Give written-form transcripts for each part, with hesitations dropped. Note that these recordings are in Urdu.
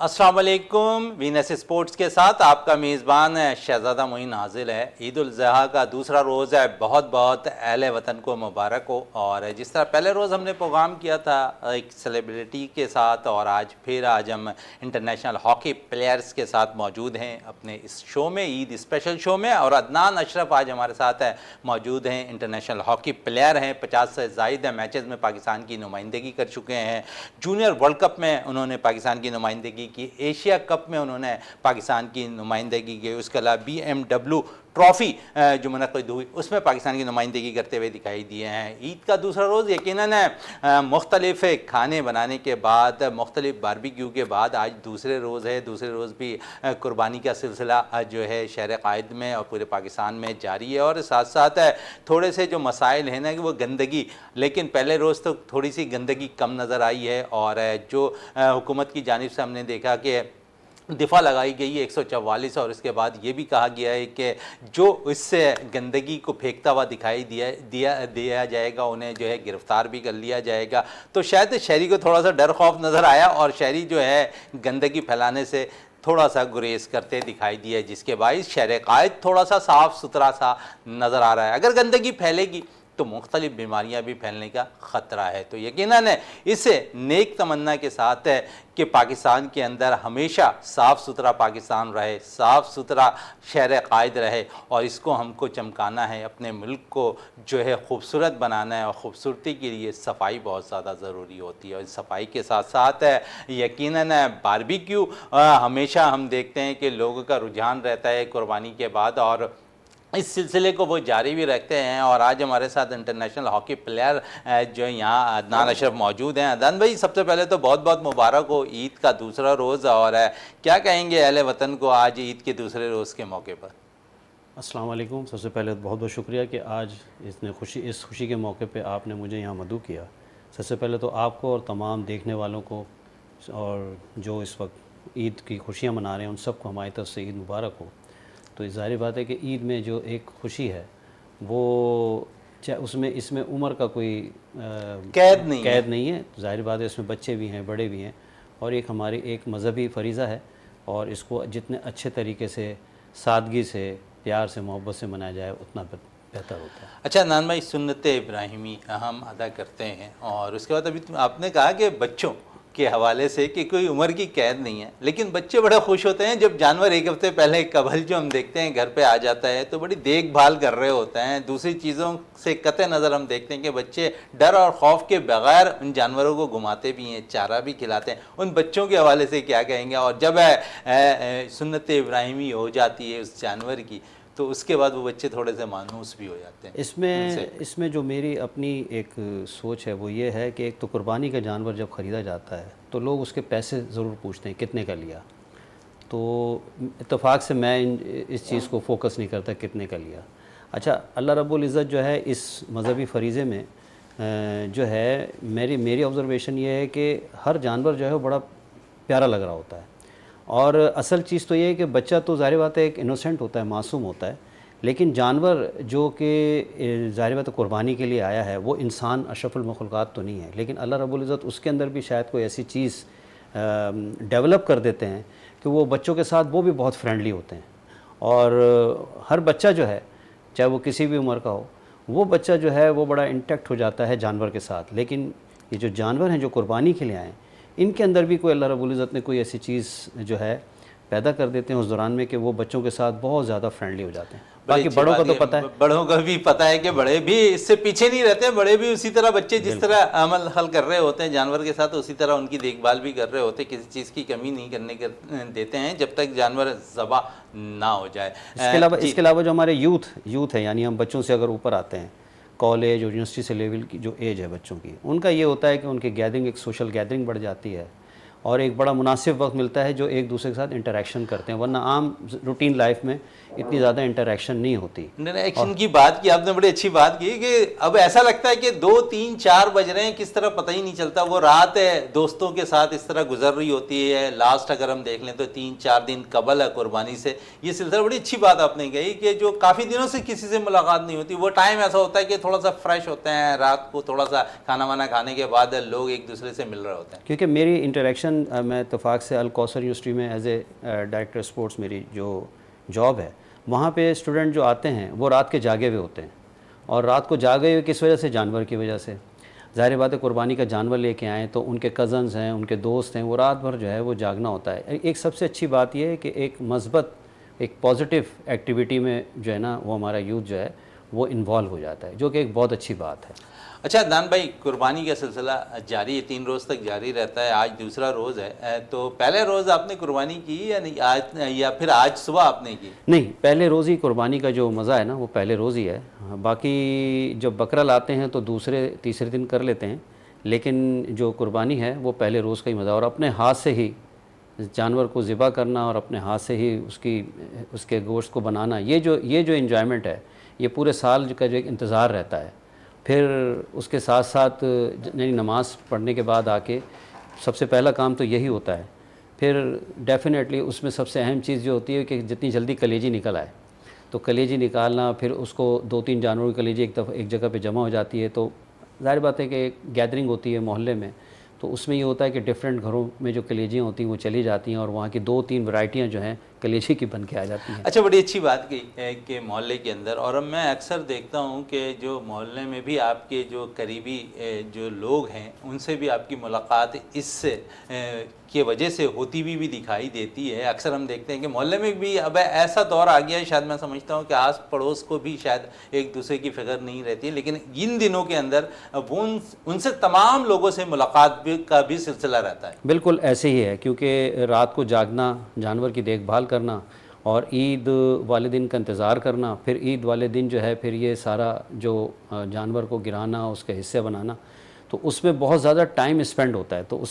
السلام علیکم۔ وینس اسپورٹس کے ساتھ آپ کا میزبان شہزادہ معین حاضر ہے۔ عید الاضحیٰ کا دوسرا روز ہے، بہت بہت اہل وطن کو مبارک ہو۔ اور جس طرح پہلے روز ہم نے پروگرام کیا تھا ایک سیلیبریٹی کے ساتھ، اور آج ہم انٹرنیشنل ہاکی پلیئرز کے ساتھ موجود ہیں اپنے اس شو میں، عید اسپیشل شو میں۔ اور عدنان اشرف آج ہمارے ساتھ موجود ہیں، انٹرنیشنل ہاکی پلیئر ہیں، 50 سے زائد میچز میں پاکستان کی نمائندگی کر چکے ہیں۔ جونیئر ورلڈ کپ میں انہوں نے پاکستان کی نمائندگی کی، ایشیا کپ میں انہوں نے پاکستان کی نمائندگی کی، اس کے علاوہ BMW ٹرافی جو منعقد ہوئی اس میں پاکستان کی نمائندگی کرتے ہوئے دکھائی دیے ہیں۔ عید کا دوسرا روز یقیناً مختلف کھانے بنانے کے بعد، مختلف باربیکیو کے بعد آج دوسرے روز ہے۔ دوسرے روز بھی قربانی کا سلسلہ جو ہے شہر قائد میں اور پورے پاکستان میں جاری ہے، اور ساتھ ساتھ تھوڑے سے جو مسائل ہیں نا کہ وہ گندگی، لیکن پہلے روز تو تھوڑی سی گندگی کم نظر آئی ہے، اور جو حکومت کی جانب سے ہم نے دیکھا کہ دفعہ لگائی گئی ہے 144، اور اس کے بعد یہ بھی کہا گیا ہے کہ جو اس سے گندگی کو پھینکتا ہوا دکھائی دیا جائے گا انہیں جو ہے گرفتار بھی کر لیا جائے گا۔ تو شاید شہری کو تھوڑا سا ڈر خوف نظر آیا، اور شہری جو ہے گندگی پھیلانے سے تھوڑا سا گریز کرتے دکھائی دیا، جس کے باعث شہر قائد تھوڑا سا صاف ستھرا سا نظر آ رہا ہے۔ اگر گندگی پھیلے گی تو مختلف بیماریاں بھی پھیلنے کا خطرہ ہے۔ تو یقیناً اس نیک تمنا کے ساتھ ہے کہ پاکستان کے اندر ہمیشہ صاف ستھرا پاکستان رہے، صاف ستھرا شہر قائد رہے، اور اس کو ہم کو چمکانا ہے، اپنے ملک کو جو ہے خوبصورت بنانا ہے، اور خوبصورتی کے لیے صفائی بہت زیادہ ضروری ہوتی ہے۔ اور صفائی کے ساتھ ساتھ یقیناً باربیکیو ہمیشہ ہم دیکھتے ہیں کہ لوگوں کا رجحان رہتا ہے قربانی کے بعد، اور اس سلسلے کو وہ جاری بھی رکھتے ہیں۔ اور آج ہمارے ساتھ انٹرنیشنل ہاکی پلیئر جو یہاں عدنان اشرف موجود ہیں۔ عدنان بھائی، سب سے پہلے تو بہت بہت مبارک ہو، عید کا دوسرا روز، اور کیا کہیں گے اہل وطن کو آج عید کے دوسرے روز کے موقع پر؟ السلام علیکم۔ سب سے پہلے بہت بہت شکریہ کہ آج اس خوشی کے موقع پہ آپ نے مجھے یہاں مدعو کیا۔ سب سے پہلے تو آپ کو اور تمام دیکھنے والوں کو، اور جو اس وقت عید کی خوشیاں منا رہے ہیں، ان سب کو ہماری طرف سے عید مبارک ہو۔ تو ظاہر بات ہے کہ عید میں جو ایک خوشی ہے وہ اس میں عمر کا کوئی قید نہیں ہے۔ ظاہر بات ہے اس میں بچے بھی ہیں، بڑے بھی ہیں، اور ہماری ایک مذہبی فریضہ ہے، اور اس کو جتنے اچھے طریقے سے، سادگی سے، پیار سے، محبت سے منایا جائے اتنا بہتر ہوتا ہے۔ اچھا عدنان بھائی، سنت ابراہیمی ہم ادا کرتے ہیں، اور اس کے بعد ابھی آپ نے کہا کہ بچوں کے حوالے سے کہ کوئی عمر کی قید نہیں ہے، لیکن بچے بڑے خوش ہوتے ہیں جب جانور ایک ہفتے پہلے قبل جو ہم دیکھتے ہیں گھر پہ آ جاتا ہے تو بڑی دیکھ بھال کر رہے ہوتے ہیں۔ دوسری چیزوں سے قطع نظر ہم دیکھتے ہیں کہ بچے ڈر اور خوف کے بغیر ان جانوروں کو گھماتے بھی ہیں، چارہ بھی کھلاتے ہیں۔ ان بچوں کے حوالے سے کیا کہیں گے؟ اور جب سنت ابراہیمی ہو جاتی ہے اس جانور کی تو اس کے بعد وہ بچے تھوڑے سے مانوس بھی ہو جاتے ہیں۔ اس میں جو میری اپنی ایک سوچ ہے وہ یہ ہے کہ ایک تو قربانی کا جانور جب خریدا جاتا ہے تو لوگ اس کے پیسے ضرور پوچھتے ہیں کتنے کا لیا، تو اتفاق سے میں اس چیز کو فوکس نہیں کرتا کتنے کا لیا۔ اچھا، اللہ رب العزت جو ہے اس مذہبی فریضے میں جو ہے میری آبزرویشن یہ ہے کہ ہر جانور جو ہے وہ بڑا پیارا لگ رہا ہوتا ہے، اور اصل چیز تو یہ ہے کہ بچہ تو ظاہر بات ہے ایک انوسینٹ ہوتا ہے، معصوم ہوتا ہے، لیکن جانور جو کہ ظاہر بات قربانی کے لیے آیا ہے وہ انسان اشرف المخلوقات تو نہیں ہے، لیکن اللہ رب العزت اس کے اندر بھی شاید کوئی ایسی چیز ڈیولپ کر دیتے ہیں کہ وہ بچوں کے ساتھ وہ بھی بہت فرینڈلی ہوتے ہیں، اور ہر بچہ جو ہے چاہے وہ کسی بھی عمر کا ہو، وہ بچہ جو ہے وہ بڑا انٹیکٹ ہو جاتا ہے جانور کے ساتھ۔ لیکن یہ جو جانور ہیں جو قربانی کے لیے آئے ہیں، ان کے اندر بھی کوئی اللہ رب العزت نے کوئی ایسی چیز جو ہے پیدا کر دیتے ہیں اس دوران میں کہ وہ بچوں کے ساتھ بہت زیادہ فرینڈلی ہو جاتے ہیں۔ باقی بڑوں کا تو پتہ ہے، بڑوں کا بھی پتہ ہے کہ بڑے بھی اس سے پیچھے نہیں رہتے، بڑے بھی اسی طرح بچے جس طرح عمل حل کر رہے ہوتے ہیں جانور کے ساتھ اسی طرح ان کی دیکھ بھال بھی کر رہے ہوتے ہیں، کسی چیز کی کمی نہیں کرنے دیتے ہیں جب تک جانور ذبح نہ ہو جائے۔ اس کے علاوہ جو ہمارے یوتھ ہے، یعنی ہم بچوں سے اگر اوپر آتے ہیں، کالج اور یونیورسٹی سے لیول کی جو ایج ہے بچوں کی، ان کا یہ ہوتا ہے کہ ان کی گیدرنگ، ایک سوشل گیدرنگ بڑھ جاتی ہے، اور ایک بڑا مناسب وقت ملتا ہے جو ایک دوسرے کے ساتھ انٹریکشن کرتے ہیں، ورنہ عام روٹین لائف میں اتنی زیادہ انٹریکشن نہیں ہوتی۔ انٹریکشن کی بات کی آپ نے، بڑی اچھی بات کی کہ اب ایسا لگتا ہے کہ 2 3 4 بج رہے ہیں کس طرح پتہ ہی نہیں چلتا، وہ رات ہے دوستوں کے ساتھ اس طرح گزر رہی ہوتی ہے۔ لاسٹ اگر ہم دیکھ لیں تو 3 4 دن قبل ہے قربانی سے، یہ سلسلہ بڑی اچھی بات آپ نے کہی کہ جو کافی دنوں سے کسی سے ملاقات نہیں ہوتی، وہ ٹائم ایسا ہوتا ہے کہ تھوڑا سا فریش ہوتے ہیں، رات کو تھوڑا سا کھانا وانا کھانے کے بعد لوگ ایک دوسرے سے مل رہے ہوتے ہیں۔ کیونکہ میری انٹریکشن پوزیشن میں اتفاق سے الکوثر یونیورسٹی میں ایز اے ڈائریکٹر اسپورٹس میری جو جاب ہے، وہاں پہ اسٹوڈنٹ جو آتے ہیں وہ رات کے جاگے ہوئے ہوتے ہیں، اور رات کو جاگے ہوئے کس وجہ سے؟ جانور کی وجہ سے۔ ظاہر بات ہے قربانی کا جانور لے کے آئیں تو ان کے کزنز ہیں، ان کے دوست ہیں، وہ رات بھر جو ہے وہ جاگنا ہوتا ہے۔ ایک سب سے اچھی بات یہ ہے کہ ایک مثبت ایک پازیٹیو ایکٹیویٹی میں جو ہے نا وہ ہمارا یوتھ جو ہے وہ انوالو ہو جاتا ہے، جو کہ ایک بہت اچھی بات ہے۔ اچھا عدنان بھائی، قربانی کا سلسلہ جاری ہے، 3 روز تک جاری رہتا ہے، آج دوسرا روز ہے، تو پہلے روز آپ نے قربانی کی یا نہیں آج، یا پھر آج صبح آپ نے کی؟ نہیں، پہلے روز ہی قربانی کا جو مزہ ہے نا وہ پہلے روز ہی ہے۔ باقی جب بکرا لاتے ہیں تو دوسرے تیسرے دن کر لیتے ہیں، لیکن جو قربانی ہے وہ پہلے روز کا ہی مزہ ہے، اور اپنے ہاتھ سے ہی جانور کو ذبح کرنا اور اپنے ہاتھ سے ہی اس کے گوشت کو بنانا، یہ جو انجوائمنٹ ہے یہ پورے سال کا جو ایک انتظار رہتا ہے۔ پھر اس کے ساتھ ساتھ یعنی نماز پڑھنے کے بعد آ کے سب سے پہلا کام تو یہی ہوتا ہے۔ پھر ڈیفینیٹلی اس میں سب سے اہم چیز جو ہوتی ہے کہ جتنی جلدی کلیجی نکل آئے، تو کلیجی نکالنا، پھر اس کو 2-3 جانوروں کی کلیجی ایک جگہ پہ جمع ہو جاتی ہے، تو ظاہر بات ہے کہ ایک گیدرنگ ہوتی ہے محلے میں، تو اس میں یہ ہوتا ہے کہ ڈفرینٹ گھروں میں جو کلیجیاں ہوتی ہیں وہ چلی جاتی ہیں، اور وہاں کی 2-3 ورائٹیاں جو ہیں کلیجی کی بن کے آ جاتی ہیں۔ اچھا، بڑی اچھی بات کی ہے کہ محلے کے اندر، اور اب میں اکثر دیکھتا ہوں کہ جو محلے میں بھی آپ کے جو قریبی جو لوگ ہیں ان سے بھی آپ کی ملاقات اس کی وجہ سے ہوتی بھی دکھائی دیتی ہے۔ اکثر ہم دیکھتے ہیں کہ محلے میں بھی اب ایسا دور آ گیا ہے، شاید میں سمجھتا ہوں کہ آس پڑوس کو بھی شاید ایک دوسرے کی فکر نہیں رہتی ہے، لیکن ان دنوں کے اندر وہ ان سے تمام لوگوں سے ملاقات کا بھی سلسلہ رہتا ہے۔ بالکل ایسے ہی ہے، کیونکہ رات کو جاگنا، جانور کی دیکھ بھال کرنا، اور عید والے دن کا انتظار کرنا، پھر عید والے دن جو ہے پھر یہ سارا جو جانور کو گرانا، اس کے حصے بنانا، تو اس میں بہت زیادہ ٹائم اسپینڈ ہوتا ہے۔ تو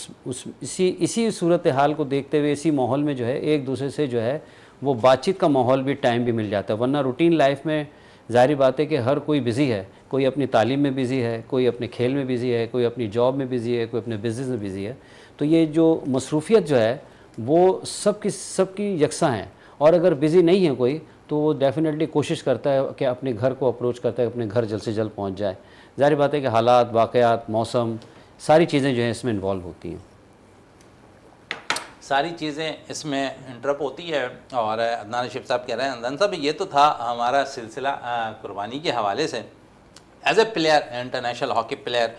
اسی صورتحال کو دیکھتے ہوئے اسی ماحول میں جو ہے ایک دوسرے سے جو ہے وہ بات چیت کا ماحول بھی، ٹائم بھی مل جاتا ہے، ورنہ روٹین لائف میں ظاہری بات ہے کہ ہر کوئی بزی ہے، کوئی اپنی تعلیم میں بزی ہے، کوئی اپنے کھیل میں بزی ہے، کوئی اپنی جاب میں بزی ہے، کوئی اپنے بزنس میں بزی ہے، تو یہ جو مصروفیت جو ہے وہ سب کی یکساں ہیں، اور اگر بزی نہیں ہے کوئی تو وہ ڈیفینیٹلی کوشش کرتا ہے کہ اپنے گھر کو اپروچ کرتا ہے، اپنے گھر جلد سے جلد پہنچ جائے۔ ظاہر بات ہے کہ حالات، واقعات، موسم، ساری چیزیں جو ہیں اس میں انوالو ہوتی ہیں۔ ساری چیزیں اس میں انٹرپ ہوتی ہے، اور عدنان اشرف صاحب کہہ رہے ہیں، عدنان صاحب یہ تو تھا ہمارا سلسلہ قربانی کے حوالے سے۔ As a player, international hockey player,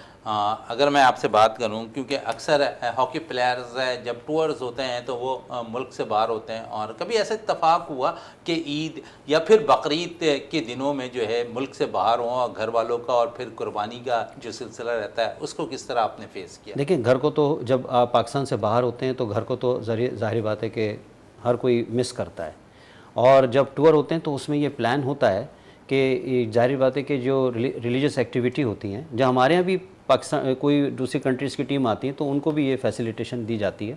اگر میں آپ سے بات کروں، کیونکہ اکثر ہاکی پلیئرز جب ٹورز ہوتے ہیں تو وہ ملک سے باہر ہوتے ہیں، اور کبھی ایسا اتفاق ہوا کہ عید یا پھر بقرعید کے دنوں میں جو ہے ملک سے باہر ہوں، اور گھر والوں کا اور پھر قربانی کا جو سلسلہ رہتا ہے اس کو کس طرح آپ نے فیس کیا؟ دیکھیں، گھر کو تو جب آپ پاکستان سے باہر ہوتے ہیں تو گھر کو تو ظاہر بات ہے کہ ہر کوئی مس کرتا ہے، اور جب ٹور ہوتے ہیں تو اس میں یہ پلان ہوتا ہے کہ ظاہر بات ہے کہ جو ریلیجس ایکٹیویٹی ہوتی ہیں، جب ہمارے یہاں بھی پاکستان کوئی دوسری کنٹریز کی ٹیم آتی ہے تو ان کو بھی یہ فیسیلیٹیشن دی جاتی ہے،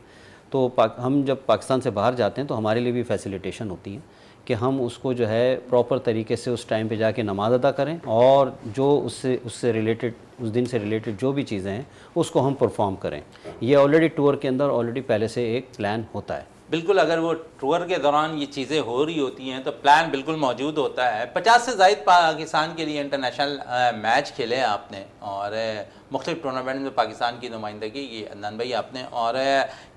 تو ہم جب پاکستان سے باہر جاتے ہیں تو ہمارے لیے بھی فیسیلیٹیشن ہوتی ہے کہ ہم اس کو جو ہے پراپر طریقے سے اس ٹائم پہ جا کے نماز ادا کریں، اور جو اس سے ریلیٹڈ، اس دن سے ریلیٹڈ جو بھی چیزیں ہیں اس کو ہم پرفارم کریں۔ یہ آلریڈی ٹور کے اندر آلریڈی پہلے سے ایک پلان ہوتا ہے۔ بالکل، اگر وہ ٹور کے دوران یہ چیزیں ہو رہی ہوتی ہیں تو پلان بالکل موجود ہوتا ہے۔ 50 سے زائد پاکستان کے لیے انٹرنیشنل میچ کھیلے ہیں آپ نے، اور مختلف ٹورنامنٹ میں پاکستان کی نمائندگی کی عدنان بھائی آپ نے، اور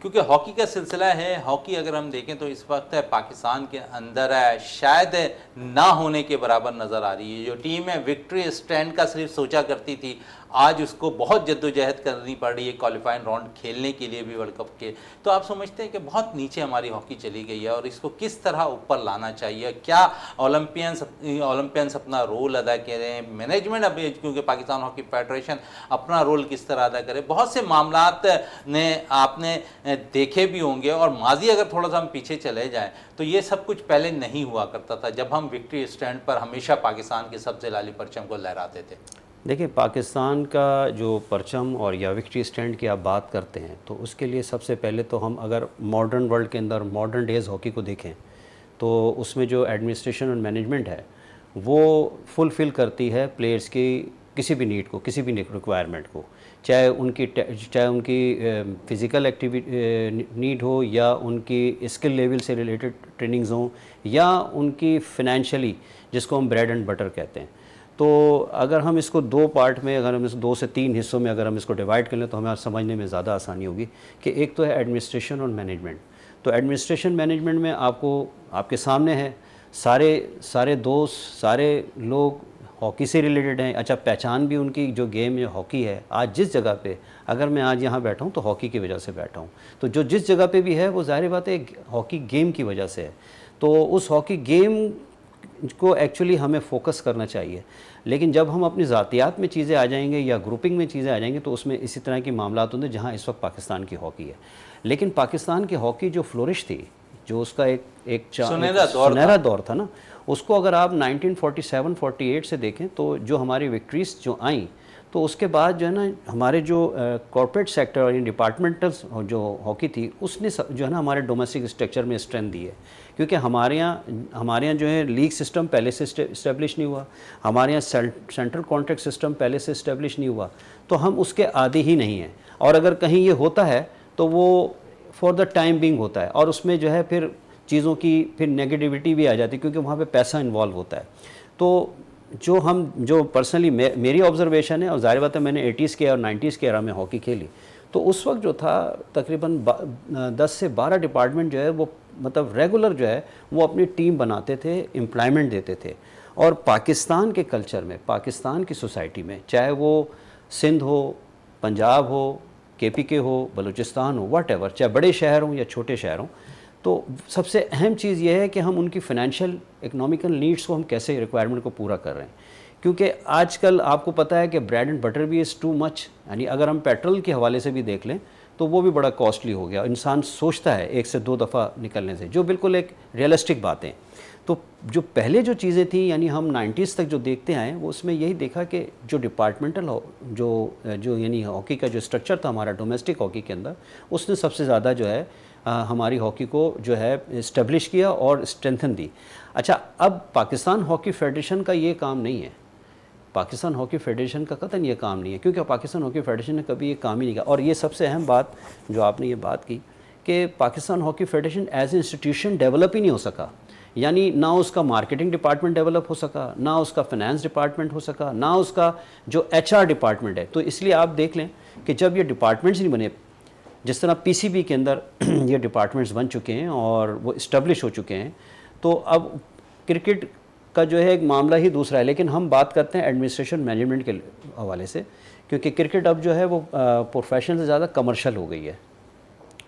کیونکہ ہاکی کا سلسلہ ہے، ہاکی اگر ہم دیکھیں تو اس وقت پاکستان کے اندر شاید نہ ہونے کے برابر نظر آ رہی ہے۔ جو ٹیم ہے وکٹری اسٹینڈ کا صرف سوچا کرتی تھی، آج اس کو بہت جدوجہد کرنی پڑ رہی ہے کوالیفائنگ راؤنڈ کھیلنے کے لیے بھی ورلڈ کپ کے۔ تو آپ سمجھتے ہیں کہ بہت نیچے ہماری ہاکی چلی گئی ہے، اور اس کو کس طرح اوپر لانا چاہیے؟ کیا اولمپئنس اپنا رول ادا کریں، مینجمنٹ اب کیونکہ پاکستان ہاکی فیڈریشن اپنا رول کس طرح ادا کرے؟ بہت سے معاملات آپ نے دیکھے بھی ہوں گے، اور ماضی اگر تھوڑا سا ہم پیچھے چلے جائیں تو یہ سب کچھ پہلے نہیں ہوا کرتا تھا، جب ہم وکٹری اسٹینڈ پر ہمیشہ پاکستان کے سب سے لالی پرچم کو لہراتے تھے۔ دیکھیں، پاکستان کا جو پرچم اور یا وکٹری اسٹینڈ کی آپ بات کرتے ہیں تو اس کے لیے سب سے پہلے تو ہم اگر ماڈرن ورلڈ کے اندر ماڈرن ڈیز ہاکی کو دیکھیں تو اس میں جو ایڈمنسٹریشن اور مینجمنٹ ہے وہ فلفل کرتی ہے پلیئرز کی کسی بھی نیڈ کو، کسی بھی ریکوائرمنٹ کو، چاہے ان کی فزیکل ایکٹیویٹی نیڈ ہو، یا ان کی اسکل لیول سے ریلیٹڈ ٹریننگز ہوں، یا ان کی فنینشلی جس کو ہم بریڈ اینڈ بٹر کہتے ہیں۔ تو اگر ہم اس کو 2 پارٹ میں، اگر ہم اس 2 سے 3 حصوں میں اگر ہم اس کو ڈیوائڈ کر لیں تو ہمیں سمجھنے میں زیادہ آسانی ہوگی کہ ایک تو ہے ایڈمنسٹریشن اور مینجمنٹ. تو ایڈمنسٹریشن مینجمنٹ میں آپ کو آپ کے سامنے ہے سارے دوست، سارے لوگ ہاکی سے ریلیٹڈ ہیں. اچھا، پہچان بھی ان کی جو گیم ہے ہاکی ہے. آج جس جگہ پہ اگر میں آج یہاں بیٹھا ہوں تو ہاکی کی وجہ سے بیٹھا ہوں. تو جو جس جگہ پہ بھی ہے وہ ظاہر بات ہے ہاکی گیم کی وجہ سے ہے. تو اس ہاکی گیم کو ایکچولی ہمیں فوکس کرنا چاہیے. لیکن جب ہم اپنی ذاتیات میں چیزیں آ جائیں گے یا گروپنگ میں چیزیں آ جائیں گے تو اس میں اسی طرح کی معاملات ہوتے ہیں جہاں اس وقت پاکستان کی ہاکی ہے. لیکن پاکستان کی ہاکی جو فلورش تھی، جو اس کا ایک سنہرا دور تھا نا، اس کو اگر آپ 1947-48 سے دیکھیں تو جو ہماری وکٹریز جو آئیں تو اس کے بعد جو ہے نا ہمارے جو کارپوریٹ سیکٹر اور ڈپارٹمنٹل جو ہاکی تھی اس نے جو ہے نا ہمارے ڈومیسٹک اسٹرکچر میں اسٹرینتھ دی ہے. کیونکہ ہمارے یہاں جو ہے لیگ سسٹم پہلے سے اسٹیبلش نہیں ہوا، ہمارے یہاں سینٹرل کانٹریکٹ سسٹم پہلے سے اسٹیبلش نہیں ہوا، تو ہم اس کے عادی ہی نہیں ہیں. اور اگر کہیں یہ ہوتا ہے تو وہ فار دا ٹائم بینگ ہوتا ہے، اور اس میں جو ہے پھر چیزوں کی پھر نیگیٹیوٹی بھی آ جاتی ہے کیونکہ وہاں پہ پیسہ انوالو ہوتا ہے. تو جو پرسنلی میری آبزرویشن ہے، اور ظاہر بات ہے میں نے 80s کے اور 90s کے ایرا میں ہاکی کھیلی، تو اس وقت جو تھا تقریباً 10 سے 12 ڈپارٹمنٹ جو ہے وہ مطلب ریگولر جو ہے وہ اپنی ٹیم بناتے تھے، امپلائمنٹ دیتے تھے. اور پاکستان کے کلچر میں، پاکستان کی سوسائٹی میں، چاہے وہ سندھ ہو، پنجاب ہو، KPK who, Balochistan who, what ever, چاہے بڑے شہر ہوں یا چھوٹے شہر ہوں، تو سب سے اہم چیز یہ ہے کہ ہم ان کی فائنینشیل اکنامیکل نیڈس کو ہم کیسے ریکوائرمنٹ کو پورا کر رہے ہیں. کیونکہ آج کل آپ کو پتہ ہے کہ بریڈ اینڈ بٹر بھی از ٹو مچ. یعنی اگر ہم پیٹرول کے حوالے سے بھی دیکھ لیں تو وہ بھی بڑا کاسٹلی ہو گیا. انسان سوچتا ہے 1 سے 2 دفعہ نکلنے سے، جو بالکل ایک ریئلسٹک باتیں. تو جو پہلے جو چیزیں تھیں یعنی ہم 90s تک جو دیکھتے آئے وہ اس میں یہی دیکھا کہ جو ڈپارٹمنٹل جو یعنی ہاکی کا جو اسٹرکچر تھا ہمارا ڈومیسٹک ہاکی کے اندر، اس نے سب سے زیادہ جو ہے ہماری ہاکی کو جو ہے اسٹیبلش کیا اور اسٹرینتھن دی. اچھا، اب پاکستان ہاکی فیڈریشن کا یہ کام نہیں ہے، پاکستان ہاکی فیڈریشن کا قطعاً یہ کام نہیں ہے، کیونکہ پاکستان ہاکی فیڈریشن نے کبھی یہ کام ہی نہیں کیا. اور یہ سب سے اہم بات جو آپ نے یہ بات کی کہ Pakistan hockey federation as a institution develop ہی نہیں ہو سکا. یعنی نہ اس کا مارکیٹنگ ڈپارٹمنٹ ڈیولپ ہو سکا، نہ اس کا فائنانس ڈپارٹمنٹ ہو سکا، نہ اس کا جو HR ڈپارٹمنٹ ہے. تو اس لیے آپ دیکھ لیں کہ جب یہ ڈپارٹمنٹس نہیں بنے، جس طرح PCB کے اندر یہ ڈپارٹمنٹس بن چکے ہیں اور وہ اسٹیبلش ہو چکے ہیں، تو اب کرکٹ کا جو ہے ایک معاملہ ہی دوسرا ہے. لیکن ہم بات کرتے ہیں ایڈمنسٹریشن مینجمنٹ کے حوالے سے، کیونکہ کرکٹ اب جو ہے وہ پروفیشنل سے زیادہ کمرشل ہو گئی ہے.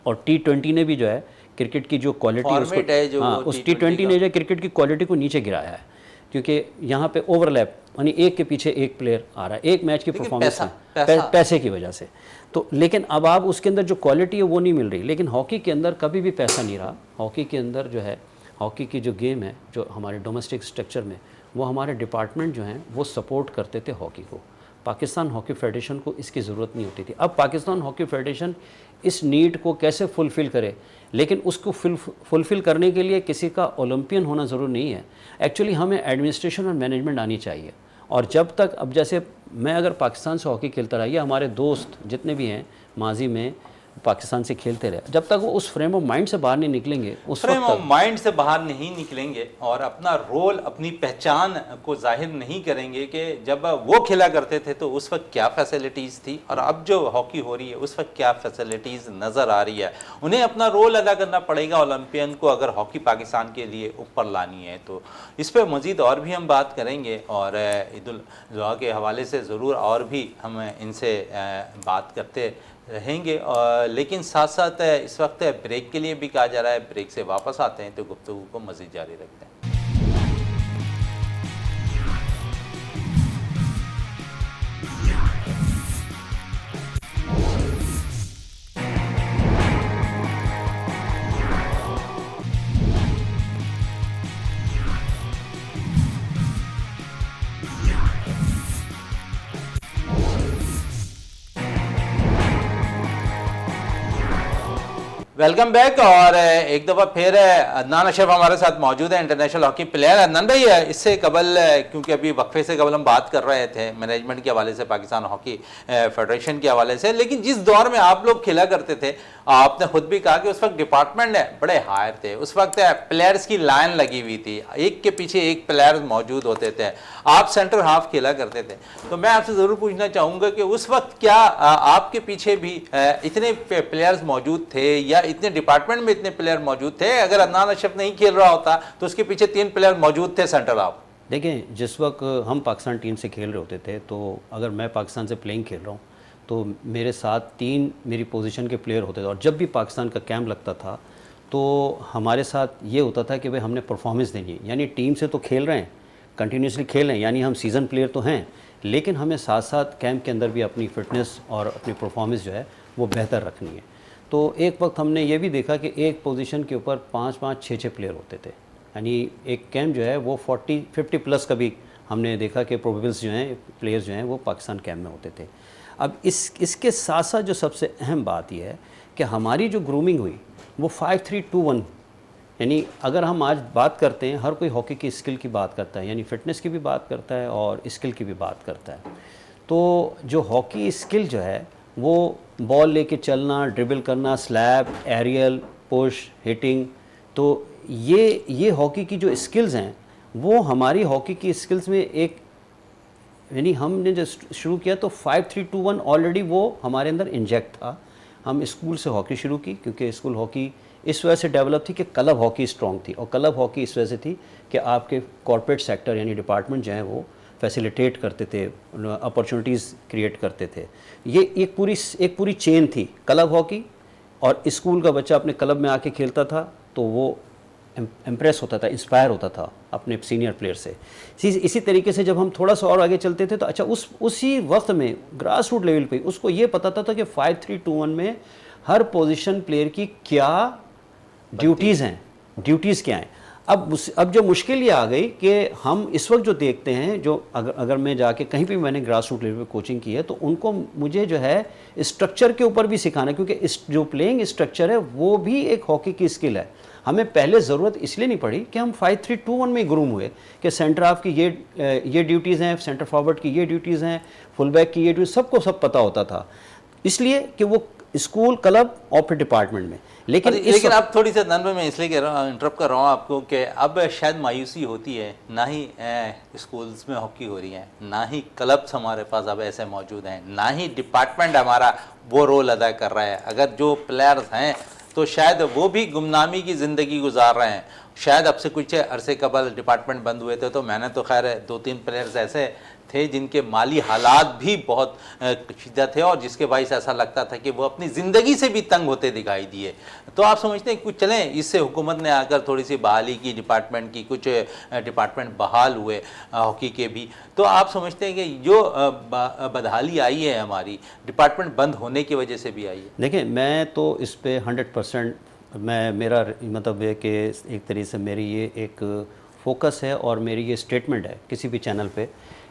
اور T20 نے بھی جو ہے کرکٹ کی جو کوالٹی اس T20 نے جو ہے کرکٹ کی کوالٹی کو نیچے گرایا ہے، کیونکہ یہاں پہ اوور لیپ یعنی ایک کے پیچھے ایک پلیئر آ رہا ہے ایک میچ کی پرفارمنس میں پیسے کی وجہ سے. تو لیکن اب آپ اس کے اندر جو کوالٹی ہے وہ نہیں مل رہی. لیکن ہاکی کے اندر کبھی بھی پیسہ نہیں رہا. ہاکی کے اندر جو ہے ہاکی کی جو گیم ہے جو ہمارے ڈومیسٹک اسٹرکچر میں، وہ ہمارے ڈپارٹمنٹ جو ہیں وہ سپورٹ کرتے تھے ہاکی کو. پاکستان ہاکی فیڈریشن کو اس کی ضرورت نہیں ہوتی تھی. اب پاکستان ہاکی فیڈریشن اس نیڈ کو کیسے فلفل کرے، لیکن اس کو فلفل کرنے کے لیے کسی کا اولمپین ہونا ضروری نہیں ہے. ایکچولی ہمیں ایڈمنسٹریشن اور مینجمنٹ آنی چاہیے. اور جب تک اب جیسے میں اگر پاکستان سے ہاکی کھیلتا رہا یا ہمارے دوست جتنے بھی ہیں ماضی میں پاکستان سے کھیلتے رہے، جب تک وہ اس فریم آف مائنڈ سے باہر نہیں نکلیں گے، اس فریم آف مائنڈ سے باہر نہیں نکلیں گے اور اپنا رول، اپنی پہچان کو ظاہر نہیں کریں گے کہ جب وہ کھیلا کرتے تھے تو اس وقت کیا فیسلٹیز تھی اور اب جو ہاکی ہو رہی ہے اس وقت کیا فیسلٹیز نظر آ رہی ہے. انہیں اپنا رول ادا کرنا پڑے گا اولمپئن کو اگر ہاکی پاکستان کے لیے اوپر لانی ہے. تو اس پہ مزید اور بھی ہم بات کریں گے اور عید الاضحیٰ کے حوالے سے ضرور اور بھی ہم ان سے بات کرتے رہیں گے. لیکن ساتھ ساتھ اس وقت بریک کے لیے بھی کہا جا رہا ہے. بریک سے واپس آتے ہیں تو گفتگو کو مزید جاری رکھتے ہیں. Welcome back. اور ایک دفعہ پھر عدنان اشرف ہمارے ساتھ موجود ہیں, انٹرنیشنل ہاکی پلیئر. عدنان بھائی, اس سے قبل کیونکہ ابھی وقفے سے قبل ہم بات کر رہے تھے مینجمنٹ کے حوالے سے, پاکستان ہاکی فیڈریشن کے حوالے سے, لیکن جس دور میں آپ لوگ کھیلا کرتے تھے, آپ نے خود بھی کہا کہ اس وقت ڈپارٹمنٹ بڑے ہائر تھے, اس وقت پلیئرز کی لائن لگی ہوئی تھی, ایک کے پیچھے ایک پلیئر موجود ہوتے تھے, آپ سینٹر ہاف کھیلا کرتے تھے. تو میں آپ سے ضرور پوچھنا چاہوں گا کہ اس وقت کیا آپ کے پیچھے بھی اتنے پلیئرز موجود تھے, یا اتنے ڈپارٹمنٹ میں اتنے پلیئر موجود تھے؟ اگر عدنان اشرف نہیں کھیل رہا ہوتا تو اس کے پیچھے 3 پلیئر موجود تھے سینٹر ہاف. دیکھیں, جس وقت ہم پاکستان ٹیم سے کھیل رہے ہوتے تھے, تو اگر میں پاکستان سے پلینگ کھیل رہا ہوں تو میرے ساتھ 3 میری پوزیشن کے پلیئر ہوتے تھے, اور جب بھی پاکستان کا کیمپ لگتا تھا تو ہمارے ساتھ یہ ہوتا تھا کہ بھئی ہم نے پرفارمنس دینی ہے. یعنی ٹیم سے تو کھیل رہے ہیں, کنٹینیوسلی کھیل رہے ہیں, یعنی ہم سیزن پلیئر تو ہیں, لیکن ہمیں ساتھ ساتھ کیمپ کے اندر بھی اپنی فٹنس اور اپنی پرفارمنس جو ہے وہ بہتر رکھنی ہے. تو ایک وقت ہم نے یہ بھی دیکھا کہ ایک پوزیشن کے اوپر 5-5 6-6 پلیئر ہوتے تھے. یعنی ایک کیمپ جو ہے وہ 40-50 پلس کا بھی ہم نے دیکھا کہ پروبیبلس جو ہیں, پلیئرز جو ہیں وہ پاکستان کیمپ میں ہوتے تھے. اب اس کے ساتھ ساتھ جو سب سے اہم بات یہ ہے کہ ہماری جو گرومنگ ہوئی وہ 5-3-2-1. یعنی اگر ہم آج بات کرتے ہیں, ہر کوئی ہاکی کی اسکل کی بات کرتا ہے, یعنی فٹنس کی بھی بات کرتا ہے اور اسکل کی بھی بات کرتا ہے. تو جو ہاکی اسکل جو ہے وہ بال لے کے چلنا, ڈربل کرنا, سلیب, ایریل, پش, ہٹنگ, تو یہ ہاکی کی جو اسکلز ہیں وہ ہماری ہاکی کی اسکلز میں ایک, یعنی ہم نے جو شروع کیا تو 5-3-2-1 آلریڈی وہ ہمارے اندر انجیکٹ تھا. ہم اسکول سے ہاکی شروع کی, کیونکہ اسکول ہاکی اس وجہ سے ڈیولپ تھی کہ کلب ہاکی اسٹرانگ تھی, اور کلب ہاکی اس وجہ سے تھی کہ آپ کے کارپوریٹ سیکٹر یعنی ڈپارٹمنٹ جو ہیں وہ فیسیلیٹیٹ کرتے تھے, اپرچونیٹیز کریٹ کرتے تھے. یہ ایک پوری چین تھی کلب ہاکی, اور اسکول کا بچہ اپنے کلب میں آ کے کھیلتا تھا تو وہ امپریس ہوتا تھا, انسپائر ہوتا تھا اپنے سینئر پلیئر سے. اسی طریقے سے جب ہم تھوڑا سا اور آگے چلتے تھے تو اچھا اسی وقت میں گراس روٹ لیول پہ اس کو یہ پتہ تھا کہ 5-3-2-1 میں ہر پوزیشن پلیئر کی کیا ڈیوٹیز ہیں, ڈیوٹیز کیا ہیں. اب جو مشکل یہ آ گئی کہ ہم اس وقت جو دیکھتے ہیں, جو اگر میں جا کے کہیں بھی میں نے گراس روٹ لیول پہ کوچنگ کی ہے تو ان کو مجھے جو ہے اسٹرکچر کے اوپر بھی سکھانا, کیونکہ جو پلینگ اسٹرکچر ہے وہ بھی ایک ہاکی کی اسکل ہے. ہمیں پہلے ضرورت اس لیے نہیں پڑی کہ ہم 5-3-2-1 میں گروم ہوئے کہ سینٹر ہاف کی یہ ڈیوٹیز ہیں, سینٹر فارورڈ کی یہ ڈیوٹیز ہیں, فل بیک کی یہ ڈیوٹیز, سب کو سب پتہ ہوتا تھا, اس لیے کہ وہ اسکول, کلب اور پھر ڈپارٹمنٹ میں. لیکن اب تھوڑی سی ننبے میں اس لیے کہہ رہا ہوں, انٹرپٹ کر رہا ہوں آپ کو, کہ اب شاید مایوسی ہوتی ہے, نہ ہی اسکولز میں ہاکی ہو رہی ہے, نہ ہی کلبس ہمارے پاس اب ایسے موجود ہیں, نہ ہی ڈپارٹمنٹ ہمارا وہ رول ادا کر رہا ہے. اگر جو پلیئرز ہیں تو شاید وہ بھی گمنامی کی زندگی گزار رہے ہیں. شاید اب سے کچھ عرصے قبل ڈپارٹمنٹ بند ہوئے تھے تو میں نے تو خیر 2-3 پلیئرز ایسے تھے جن کے مالی حالات بھی بہت کشیدہ تھے, اور جس کے باعث ایسا لگتا تھا کہ وہ اپنی زندگی سے بھی تنگ ہوتے دکھائی دیے. تو آپ سمجھتے ہیں کچھ چلیں اس سے حکومت نے آ کر تھوڑی سی بحالی کی ڈپارٹمنٹ کی, کچھ ڈپارٹمنٹ بحال ہوئے ہاکی کے بھی, تو آپ سمجھتے ہیں کہ جو بدحالی آئی ہے ہماری ڈپارٹمنٹ بند ہونے کی وجہ سے بھی آئی ہے؟ دیکھیں, میں تو اس پہ 100% میرا مطلب ہے کہ ایک طریقے سے میری یہ ایک فوکس ہے اور میری یہ اسٹیٹمنٹ ہے کسی بھی چینل پہ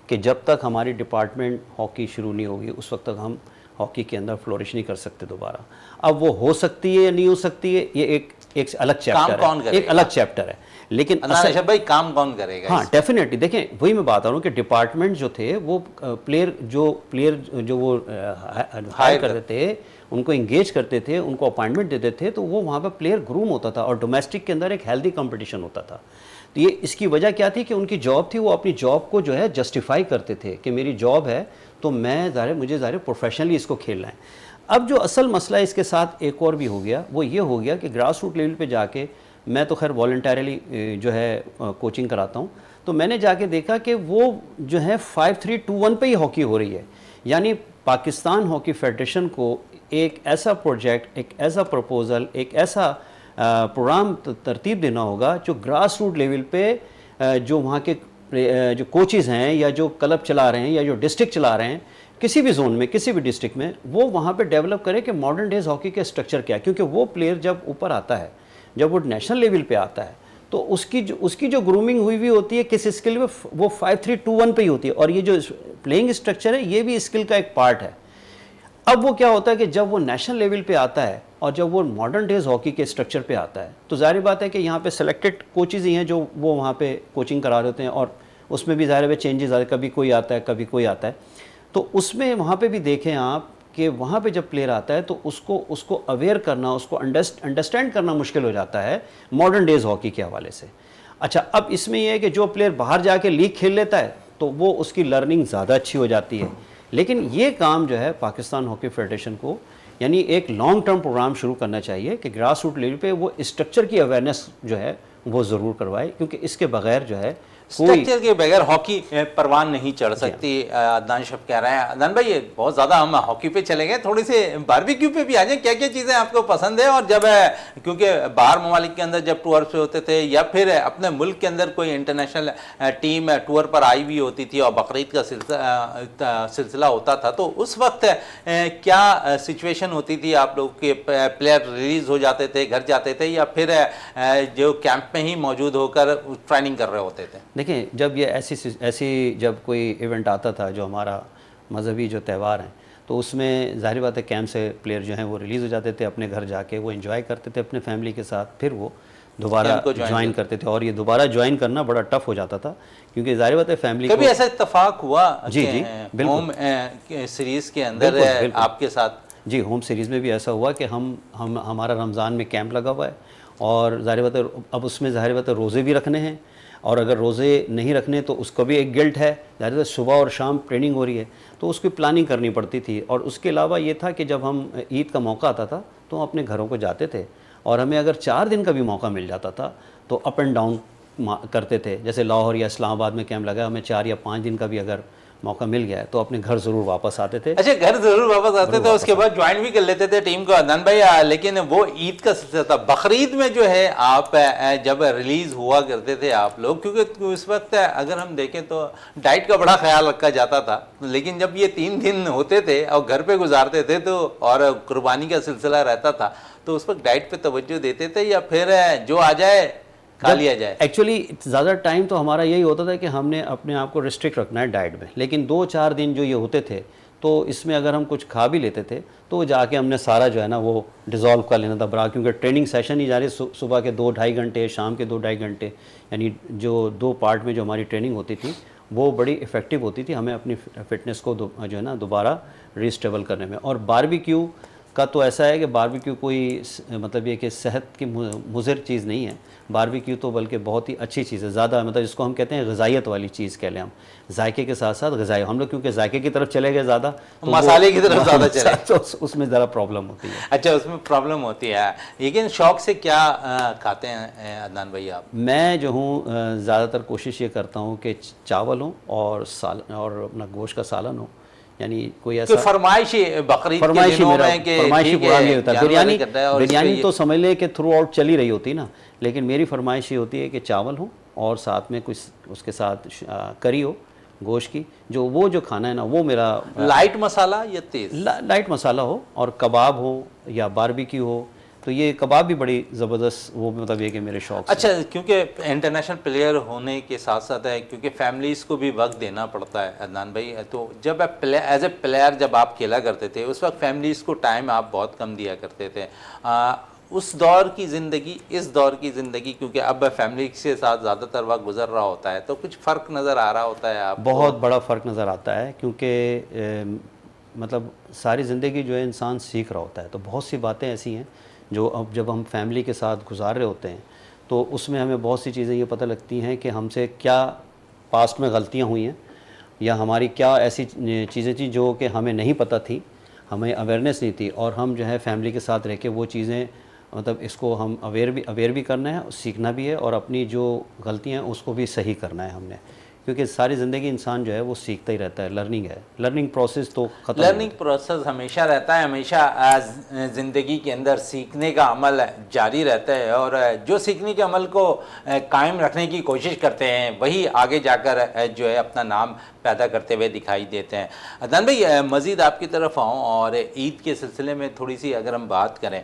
کہ جب تک ہماری ڈپارٹمنٹ ہاکی شروع نہیں ہوگی اس وقت تک ہم ہاکی کے اندر فلورش نہیں کر سکتے دوبارہ. اب وہ ہو سکتی ہے یا نہیں ہو سکتی ہے, یہ ایک الگ چیپٹر ہے, ایک الگ چیپٹر ہے. لیکن اشرف بھائی کام کون کرے گا؟ ہاں ڈیفینیٹلی. دیکھیں, وہی میں بات آ رہا ہوں کہ ڈپارٹمنٹ جو تھے وہ پلیئر جو وہ ہائر کرتے تھے, ان کو انگیج کرتے تھے, ان کو اپائنٹمنٹ دیتے تھے, تو وہ وہاں پہ پلیئر گروم ہوتا تھا اور ڈومیسٹک کے اندر ایک ہیلدی کمپٹیشن ہوتا تھا. تو یہ اس کی وجہ کیا تھی کہ ان کی جاب تھی, وہ اپنی جاب کو جو ہے جسٹیفائی کرتے تھے کہ میری جاب ہے تو مجھے ظاہر پروفیشنلی اس کو کھیلنا ہے. اب جو اصل مسئلہ اس کے ساتھ ایک اور بھی ہو گیا, وہ یہ ہو گیا کہ گراس روٹ لیول پہ جا کے, میں تو خیر والنٹیرلی جو ہے کوچنگ کراتا ہوں, تو میں نے جا کے دیکھا کہ وہ جو ہے 5-3-2-1 پہ ہی ہاکی ہو رہی ہے. یعنی پاکستان ہاکی فیڈریشن کو ایک ایسا پروجیکٹ, ایک ایسا پروپوزل, ایک ایسا پروگرام ترتیب دینا ہوگا جو گراس روٹ لیول پہ جو وہاں کے جو کوچز ہیں یا جو کلب چلا رہے ہیں یا جو ڈسٹرکٹ چلا رہے ہیں کسی بھی زون میں, کسی بھی ڈسٹرکٹ میں, وہ وہاں پہ ڈیولپ کرے کہ ماڈرن ڈیز ہاکی کا اسٹرکچر کیا ہے. کیونکہ وہ پلیئر جب اوپر آتا ہے, جب وہ نیشنل لیول پہ آتا ہے, تو اس کی جو گرومنگ ہوئی ہوتی ہے کس اسکل میں, وہ 5-3-2-1 پہ ہی ہوتی ہے. اور یہ جو پلینگ اسٹرکچر ہے یہ بھی اسکل کا ایک پارٹ ہے. اب وہ کیا ہوتا ہے کہ جب وہ نیشنل لیول پہ آتا ہے اور جب وہ ماڈرن ڈیز ہاکی کے اسٹرکچر پہ آتا ہے تو ظاہر بات ہے کہ یہاں پہ سلیکٹڈ کوچز ہی ہیں جو وہ وہاں پہ کوچنگ کرا رہے ہوتے ہیں، اور اس میں بھی ظاہر ہے چینجز آتے ہیں، کبھی کوئی آتا ہے کبھی کوئی آتا ہے. تو اس میں وہاں پہ بھی دیکھیں آپ کہ وہاں پہ جب پلیئر آتا ہے تو اس کو اویئر کرنا، اس کو انڈرسٹینڈ کرنا مشکل ہو جاتا ہے ماڈرن ڈیز ہاکی کے حوالے سے. اچھا اب اس میں یہ ہے کہ جو پلیئر باہر جا کے لیگ کھیل لیتا ہے تو وہ اس کی لرننگ زیادہ اچھی ہو جاتی ہے. لیکن یہ کام جو ہے پاکستان ہاکی فیڈریشن کو یعنی ایک لانگ ٹرم پروگرام شروع کرنا چاہیے کہ گراس روٹ لیول پہ وہ اسٹرکچر کی اویئرنیس جو ہے وہ ضرور کروائے، کیونکہ اس کے بغیر جو ہے اسٹرکچر کے بغیر ہاکی پروان نہیں چڑھ سکتی. عدنان شب کہہ رہے ہیں. عدنان بھائی بہت زیادہ ہم ہاکی پہ چلے گئے، تھوڑی سی باربیکیو پہ بھی آ جائیں. کیا کیا چیزیں آپ کو پسند ہیں؟ اور جب کیونکہ باہر ممالک کے اندر جب ٹور پہ ہوتے تھے یا پھر اپنے ملک کے اندر کوئی انٹرنیشنل ٹیم ٹور پر آئی ہوئی ہوتی تھی اور بقرعید کا سلسلہ ہوتا تھا، تو اس وقت کیا سچویشن ہوتی تھی؟ آپ لوگ کے پلیئر ریلیز ہو جاتے تھے، گھر جاتے تھے، یا پھر جو کیمپ میں ہی موجود ہو کر ٹریننگ کر رہے ہوتے تھے؟ دیکھیں جب یہ ایسی جب کوئی ایونٹ آتا تھا جو ہمارا مذہبی جو تہوار ہیں تو اس میں ظاہر بات ہے کیمپ سے پلیئر جو ہیں وہ ریلیز ہو جاتے تھے، اپنے گھر جا کے وہ انجوائے کرتے تھے اپنے فیملی کے ساتھ، پھر وہ دوبارہ جوائن کرتے تھے. اور یہ دوبارہ جوائن کرنا بڑا ٹف ہو جاتا تھا کیونکہ ظاہر بات ہے فیملی کبھی ایسا اتفاق ہوا جی ہوم سیریز کے اندر آپ کے ساتھ؟ جی ہوم سیریز میں بھی ایسا ہوا کہ ہمارا رمضان میں کیمپ لگا ہوا ہے اور ظاہر بات ہے اب اس میں ظاہر بات ہے روزے بھی رکھنے ہیں، اور اگر روزے نہیں رکھنے تو اس کو بھی ایک گلٹ ہے. ظاہر ہے صبح اور شام ٹریننگ ہو رہی ہے تو اس کی پلاننگ کرنی پڑتی تھی. اور اس کے علاوہ یہ تھا کہ جب ہم عید کا موقع آتا تھا تو ہم اپنے گھروں کو جاتے تھے، اور ہمیں اگر 4 دن کا بھی موقع مل جاتا تھا تو اپ اینڈ ڈاؤن کرتے تھے. جیسے لاہور یا اسلام آباد میں کیمپ لگا، ہمیں 4 یا 5 دن کا بھی اگر موقع مل گیا ہے تو اپنے گھر ضرور واپس آتے تھے. اچھا گھر ضرور واپس آتے تھے، اس کے بعد جوائن بھی کر لیتے تھے ٹیم کو. عدنان بھائی لیکن وہ عید کا سلسلہ تھا. بقرعید میں جو ہے آپ جب ریلیز ہوا کرتے تھے آپ لوگ، کیونکہ اس وقت اگر ہم دیکھیں تو ڈائٹ کا بڑا خیال رکھا جاتا تھا، لیکن جب یہ 3 دن ہوتے تھے اور گھر پہ گزارتے تھے تو اور قربانی کا سلسلہ رہتا تھا تو اس وقت ڈائٹ پہ توجہ دیتے تھے یا پھر جو آ جائے کھا لیا جائے؟ ایکچولی زیادہ ٹائم تو ہمارا یہی ہوتا تھا کہ ہم نے اپنے آپ کو ریسٹرکٹ رکھنا ہے ڈائٹ میں، لیکن 2-4 دن جو یہ ہوتے تھے تو اس میں اگر ہم کچھ کھا بھی لیتے تھے تو جا کے ہم نے سارا جو ہے نا وہ ڈیزالو کر لینا تھا برا، کیونکہ ٹریننگ سیشن ہی جاری صبح کے 2-2.5 گھنٹے، شام کے 2-2.5 گھنٹے، یعنی جو 2 پارٹ میں جو ہماری ٹریننگ ہوتی تھی وہ بڑی افیکٹو ہوتی تھی ہمیں اپنی فٹنس کو جو ہے نا دوبارہ ریسٹیبل کرنے میں. اور باربیکیو کا تو ایسا ہے کہ باربیکیو کوئی مطلب یہ کہ صحت کی مضر چیز نہیں ہے. باربیکیو تو بلکہ بہت ہی اچھی چیز ہے، زیادہ مطلب جس کو ہم کہتے ہیں غذائیت والی چیز کہہ لیں ہم، ذائقے کے ساتھ ساتھ غذائی. ہم لوگ کیونکہ ذائقے کی طرف چلے گئے زیادہ، مسالے کی طرف زیادہ چلے تو اس میں ذرا پرابلم ہوتی ہے. اچھا اس میں پرابلم ہوتی ہے. لیکن شوق سے کیا کھاتے ہیں عدنان بھائی آپ؟ میں جو ہوں زیادہ تر کوشش یہ کرتا ہوں کہ چاول ہوں اور اور اپنا گوشت کا سالن ہو، یعنی کوئی ایسا فرمائشی بقرعید کے دنوں میں کہ فرمائشی پروگرام یہ ہوتا ہے. بریانی تو سمجھ لیں کہ تھرو آؤٹ چلی رہی ہوتی نا، لیکن میری فرمائش یہ ہوتی ہے کہ چاول ہوں اور ساتھ میں کچھ اس کے ساتھ کری ہو گوشت کی، جو کھانا ہے نا وہ میرا لائٹ مسالہ یا تیز؟ لائٹ مسالہ ہو، اور کباب ہو یا باربیکیو ہو. تو یہ کباب بھی بڑی زبردست وہ مطلب یہ کہ میرے شوق سے. اچھا کیونکہ انٹرنیشنل پلیئر ہونے کے ساتھ ساتھ ہے، کیونکہ فیملیز کو بھی وقت دینا پڑتا ہے عدنان بھائی، تو جب ایز اے پلیئر جب آپ کھیلا کرتے تھے اس وقت فیملیز کو ٹائم آپ بہت کم دیا کرتے تھے. اس دور کی زندگی اس دور کی زندگی، کیونکہ اب فیملی کے ساتھ زیادہ تر وقت گزر رہا ہوتا ہے، تو کچھ فرق نظر آ رہا ہوتا ہے آپ کو؟ بہت بڑا فرق نظر آتا ہے، کیونکہ مطلب ساری زندگی جو ہے انسان سیکھ رہا ہوتا ہے. تو بہت سی باتیں ایسی ہیں جو اب جب ہم فیملی کے ساتھ گزار رہے ہوتے ہیں تو اس میں ہمیں بہت سی چیزیں یہ پتہ لگتی ہیں کہ ہم سے کیا پاسٹ میں غلطیاں ہوئی ہیں، یا ہماری کیا ایسی چیزیں تھیں جو کہ ہمیں نہیں پتہ تھی، ہمیں اویئرنیس نہیں تھی، اور ہم جو ہے فیملی کے ساتھ رہ کے وہ چیزیں مطلب اس کو ہم اویئر بھی کرنا ہے، سیکھنا بھی ہے، اور اپنی جو غلطیاں ہیں اس کو بھی صحیح کرنا ہے ہم نے. کیونکہ ساری زندگی انسان جو ہے وہ سیکھتا ہی رہتا ہے. لرننگ ہے، لرننگ پروسیس تو ختم. لرننگ پروسیس ہمیشہ رہتا ہے، ہمیشہ زندگی کے اندر سیکھنے کا عمل جاری رہتا ہے، اور جو سیکھنے کے عمل کو قائم رکھنے کی کوشش کرتے ہیں وہی آگے جا کر جو ہے اپنا نام پیدا کرتے ہوئے دکھائی دیتے ہیں. عدنان بھائی مزید آپ کی طرف آؤں اور عید کے سلسلے میں تھوڑی سی اگر ہم بات کریں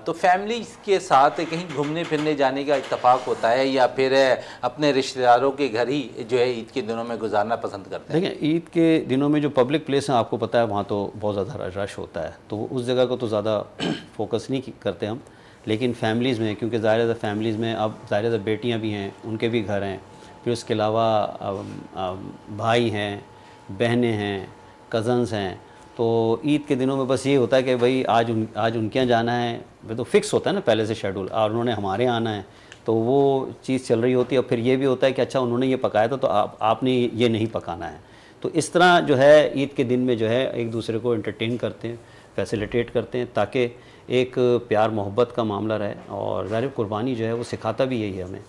تو فیملی کے ساتھ کہیں گھومنے پھرنے جانے کا اتفاق ہوتا ہے، یا پھر اپنے رشتہ داروں کے گھر ہی جو ہے ہے عید کے دنوں میں گزارنا پسند کرتے ہیں؟ دیکھیں عید کے دنوں میں جو پبلک پلیس ہیں آپ کو پتہ ہے وہاں تو بہت زیادہ رش ہوتا ہے، تو اس جگہ کو تو زیادہ فوکس نہیں کرتے ہم، لیکن فیملیز میں، کیونکہ ظاہر ہے فیملیز میں اب ظاہر ہے بیٹیاں بھی ہیں، ان کے بھی گھر ہیں، پھر اس کے علاوہ بھائی ہیں، بہنیں ہیں، کزنس ہیں، تو عید کے دنوں میں بس یہ ہوتا ہے کہ بھائی آج ان کے یہاں جانا ہے، وہ تو فکس ہوتا ہے نا پہلے سے شیڈول، اور انہوں نے ہمارے یہاں آنا ہے، تو وہ چیز چل رہی ہوتی ہے، اور پھر یہ بھی ہوتا ہے کہ اچھا انہوں نے یہ پکایا تھا تو آپ نے یہ نہیں پکانا ہے، تو اس طرح جو ہے عید کے دن میں جو ہے ایک دوسرے کو انٹرٹین کرتے ہیں، فیسیلیٹیٹ کرتے ہیں، تاکہ ایک پیار محبت کا معاملہ رہے، اور ظاہر قربانی جو ہے وہ سکھاتا بھی یہی ہے ہمیں،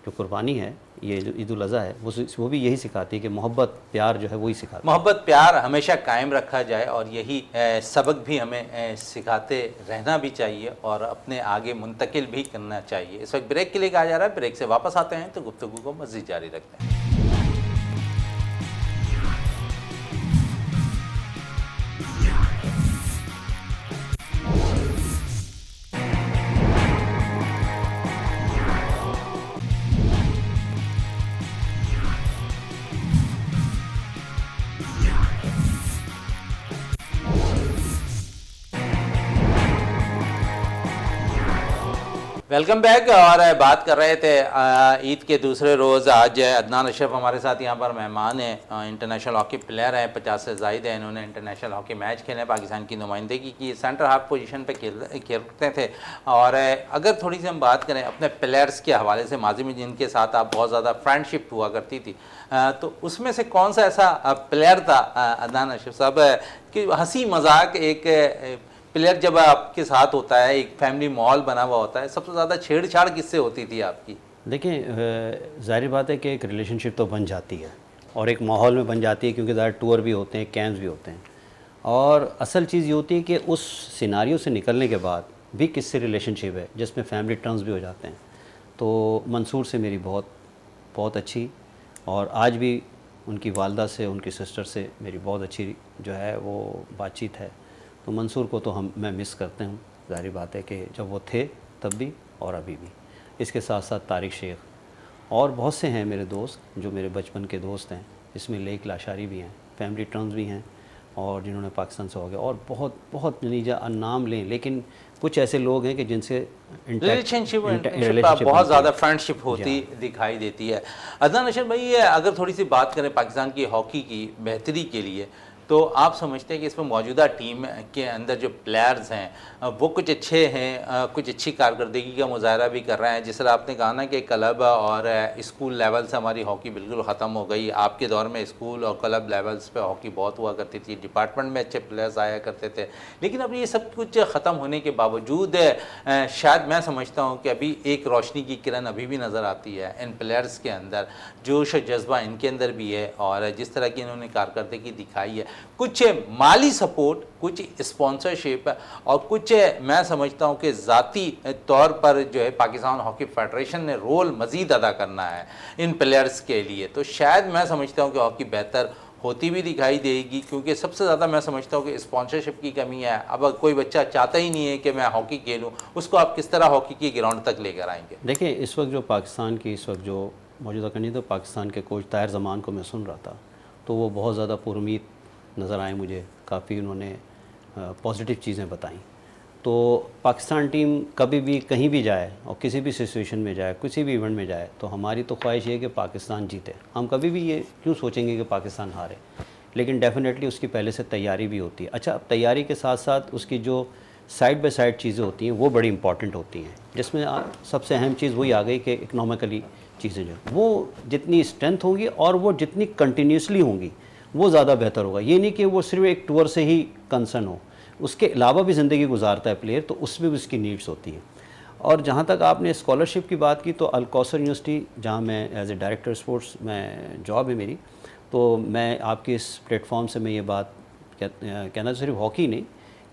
جو قربانی ہے یہ جو عید الاضحیٰ ہے وہ بھی یہی سکھاتی ہے کہ محبت پیار جو ہے وہی سکھاتا ہے۔ محبت پیار ہمیشہ قائم رکھا جائے، اور یہی سبق بھی ہمیں سکھاتے رہنا بھی چاہیے اور اپنے آگے منتقل بھی کرنا چاہیے۔ اس وقت بریک کے لیے کہا جا رہا ہے، بریک سے واپس آتے ہیں تو گفتگو کو مزید جاری رکھتے ہیں۔ ویلکم بیک، اور بات کر رہے تھے عید کے دوسرے روز آج عدنان اشرف ہمارے ساتھ یہاں پر مہمان ہیں، انٹرنیشنل ہاکی پلیئر ہیں، 50 سے زائد ہیں، انہوں نے انٹرنیشنل ہاکی میچ کھیلے، پاکستان کی نمائندگی کی، سینٹر ہاف پوزیشن پہ کھیلتے تھے، اور اگر تھوڑی سی ہم بات کریں اپنے پلیئرز کے حوالے سے، ماضی میں جن کے ساتھ آپ بہت زیادہ فرینڈ شپ ہوا کرتی تھی، تو اس میں سے کون سا ایسا پلیئر تھا عدنان اشرف صاحب کہ ہنسی مذاق ایک پلیئر جب آپ کے ساتھ ہوتا ہے، ایک فیملی ماحول بنا ہوا ہوتا ہے، سب سے زیادہ چھیڑ چھاڑ کس سے ہوتی تھی آپ کی؟ دیکھیں ظاہر بات ہے کہ ایک ریلیشن شپ تو بن جاتی ہے، اور ایک ماحول میں بن جاتی ہے، کیونکہ ظاہر ٹور بھی ہوتے ہیں، کیمپس بھی ہوتے ہیں، اور اصل چیز یہ ہوتی ہے کہ اس سیناریو سے نکلنے کے بعد بھی کس سے ریلیشن شپ ہے جس میں فیملی ٹرمز بھی ہو جاتے ہیں۔ تو منصور سے میری بہت اچھی، اور آج بھی ان کی والدہ سے، ان کی سسٹر سے میری بہت اچھی جو ہے وہ بات چیت ہے، تو منصور کو تو میں مس کرتے ہوں، ظاہر بات ہے کہ جب وہ تھے تب بھی اور ابھی بھی۔ اس کے ساتھ ساتھ طارق شیخ اور بہت سے ہیں میرے دوست جو میرے بچپن کے دوست ہیں، اس میں لیک لاشاری بھی ہیں، فیملی ٹرمز بھی ہیں، اور جنہوں نے پاکستان سے ہو گئے، اور بہت نام لیں، لیکن کچھ ایسے لوگ ہیں کہ جن سے ریلیشن شپ بہت زیادہ فرینڈ شپ ہوتی دکھائی دیتی ہے۔ عدنان اشرف بھائی، اگر تھوڑی سی بات کریں پاکستان کی ہاکی کی بہتری کے لیے، تو آپ سمجھتے ہیں کہ اس میں موجودہ ٹیم کے اندر جو پلیئرز ہیں وہ کچھ اچھے ہیں، کچھ اچھی کارکردگی کا مظاہرہ بھی کر رہے ہیں؟ جس طرح آپ نے کہا نا کہ کلب اور اسکول لیول سے ہماری ہاکی بالکل ختم ہو گئی، آپ کے دور میں اسکول اور کلب لیولز پہ ہاکی بہت ہوا کرتی تھی، ڈپارٹمنٹ میں اچھے پلیئرز آیا کرتے تھے، لیکن اب یہ سب کچھ ختم ہونے کے باوجود شاید میں سمجھتا ہوں کہ ابھی ایک روشنی کی کرن ابھی بھی نظر آتی ہے ان پلیئرز کے اندر، جوش و جذبہ ان کے اندر بھی ہے، اور جس طرح کی انہوں نے کارکردگی دکھائی ہے، کچھ مالی سپورٹ، کچھ اسپانسرشپ، اور کچھ میں سمجھتا ہوں کہ ذاتی طور پر جو ہے پاکستان ہاکی فیڈریشن نے رول مزید ادا کرنا ہے ان پلیئرز کے لیے، تو شاید میں سمجھتا ہوں کہ ہاکی بہتر ہوتی بھی دکھائی دے گی، کیونکہ سب سے زیادہ میں سمجھتا ہوں کہ اسپانسرشپ کی کمی ہے۔ اب کوئی بچہ چاہتا ہی نہیں ہے کہ میں ہاکی کھیلوں، اس کو آپ کس طرح ہاکی کی گراؤنڈ تک لے کر آئیں گے؟ دیکھیں اس وقت جو پاکستان کی اس وقت جو موجودہ کنڈیشن، تو پاکستان کے کوچ طاہر زمان کو میں سن رہا تھا، تو وہ بہت زیادہ پر امید نظر آئے مجھے، کافی انہوں نے پازیٹیو چیزیں بتائیں، تو پاکستان ٹیم کبھی بھی کہیں بھی جائے اور کسی بھی سچویشن میں جائے، کسی بھی ایونٹ میں جائے، تو ہماری تو خواہش یہ ہے کہ پاکستان جیتے، ہم کبھی بھی یہ کیوں سوچیں گے کہ پاکستان ہارے، لیکن ڈیفینیٹلی اس کی پہلے سے تیاری بھی ہوتی ہے۔ اچھا، تیاری کے ساتھ ساتھ اس کی جو سائڈ بائی سائڈ چیزیں ہوتی ہیں وہ بڑی امپورٹنٹ ہوتی ہیں، جس میں سب سے اہم چیز وہی آ گئی کہ اکنامکلی چیزیں جو وہ جتنی اسٹرینتھ ہوں گی اور وہ جتنی کنٹینیوسلی ہوں گی وہ زیادہ بہتر ہوگا۔ یہ نہیں کہ وہ صرف ایک ٹور سے ہی کنسرن ہو، اس کے علاوہ بھی زندگی گزارتا ہے پلیئر، تو اس میں بھی اس کی نیڈس ہوتی ہیں۔ اور جہاں تک آپ نے اسکالرشپ کی بات کی، تو الکوثر یونیورسٹی جہاں میں ایز اے ڈائریکٹر اسپورٹس میں جاب ہے میری، تو میں آپ کے اس پلیٹ فارم سے میں یہ بات کہنا، صرف ہاکی نہیں،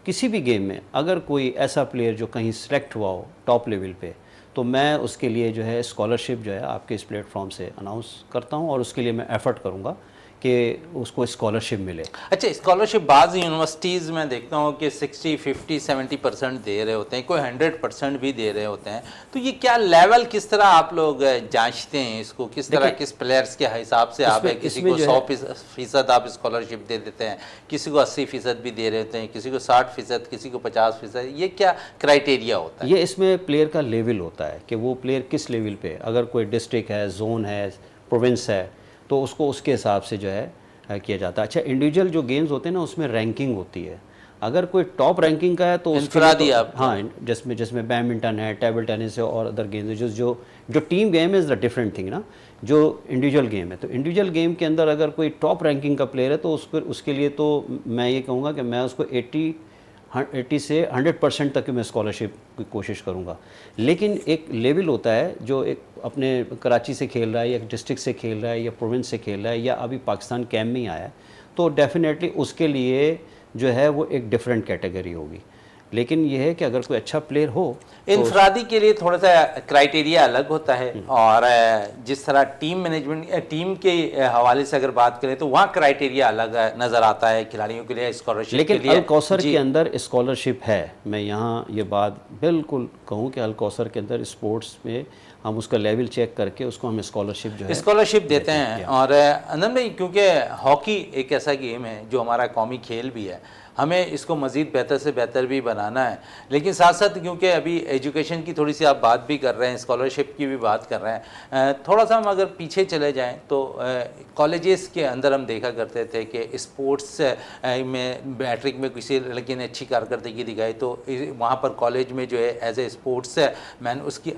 کسی بھی گیم میں اگر کوئی ایسا پلیئر جو کہیں سلیکٹ ہوا ہو ٹاپ لیول پہ، تو میں اس کے لیے جو ہے اسکالرشپ جو ہے آپ کے اس پلیٹ فارم سے اناؤنس کرتا ہوں، اور اس کے لیے میں ایفرٹ کروں گا کہ اس کو اسکالرشپ ملے. اچھا اسکالرشپ بعض یونیورسٹیز میں دیکھتا ہوں کہ 60 50 70% دے رہے ہوتے ہیں, کوئی 100% بھی دے رہے ہوتے ہیں. تو یہ کیا لیول کس طرح آپ لوگ جانچتے ہیں اس کو, کس طرح کس پلیئرز کے حساب سے آپ ہے, کسی کو 100% آپ اسکالرشپ دے دیتے ہیں, کسی کو 80% بھی دے رہے ہوتے ہیں, کسی کو 60%, کسی کو 50%, یہ کیا کرائیٹیریا ہوتا ہے؟ یہ اس میں پلیئر کا لیول ہوتا ہے کہ وہ پلیئر کس لیول پہ, اگر کوئی ڈسٹرکٹ ہے, زون ہے, پروونس ہے, تو اس کو اس کے حساب سے جو ہے کیا جاتا ہے. اچھا انڈیویجول جو گیمز ہوتے ہیں نا اس میں رینکنگ ہوتی ہے, اگر کوئی ٹاپ رینکنگ کا ہے تو اس انفرادی آپ ہاں جس میں بیڈمنٹن ہے, ٹیبل ٹینس ہے اور ادر گیمز جو team game is the different thing نا, جو انڈیویجول گیم ہے. تو انڈیویجول گیم کے اندر اگر کوئی ٹاپ رینکنگ کا پلیئر ہے تو اس کے لیے تو میں یہ کہوں گا کہ میں اس کو 80 سے 100% تک میں اسکالرشپ کی کوشش کروں گا. لیکن ایک لیول ہوتا ہے جو ایک اپنے کراچی سے کھیل رہا ہے یا ایک ڈسٹرکٹ سے کھیل رہا ہے یا پروونس سے کھیل رہا ہے یا ابھی پاکستان کیمپ میں ہی آیا ہے, تو ڈیفینیٹلی اس کے لیے جو ہے وہ ایک ڈفرینٹ کیٹیگری ہوگی. لیکن یہ ہے کہ اگر کوئی اچھا پلیئر ہو, انفرادی کے لیے تھوڑا سا کرائیٹیریا الگ ہوتا ہے, اور جس طرح ٹیم مینجمنٹ ٹیم کے حوالے سے اگر بات کریں تو وہاں کرائیٹیریا الگ نظر آتا ہے کھلاڑیوں کے لیے اسکالرشپ کے لیے. لیکن الکوثر کے اندر اسکالرشپ ہے. میں یہاں یہ بات بالکل کہوں کہ الکوثر کے اندر اسپورٹس میں ہم اس کا لیول چیک کر کے اس کو ہم اسکالرشپ جو ہے اسکالرشپ دیتے ہیں. اور انم بھائی کیونکہ ہاکی ایک ایسا گیم ہے جو ہمارا قومی کھیل بھی ہے, ہمیں اس کو مزید بہتر سے بہتر بھی بنانا ہے. لیکن ساتھ ساتھ کیونکہ ابھی ایجوکیشن کی تھوڑی سی آپ بات بھی کر رہے ہیں, اسکالرشپ کی بھی بات کر رہے ہیں, تھوڑا سا ہم اگر پیچھے چلے جائیں تو کالجز کے اندر ہم دیکھا کرتے تھے کہ اسپورٹس میں میٹرک میں کسی لڑکی نے اچھی کارکردگی دکھائی تو وہاں پر کالج میں جو ہے ایز اے اسپورٹس مین اس کی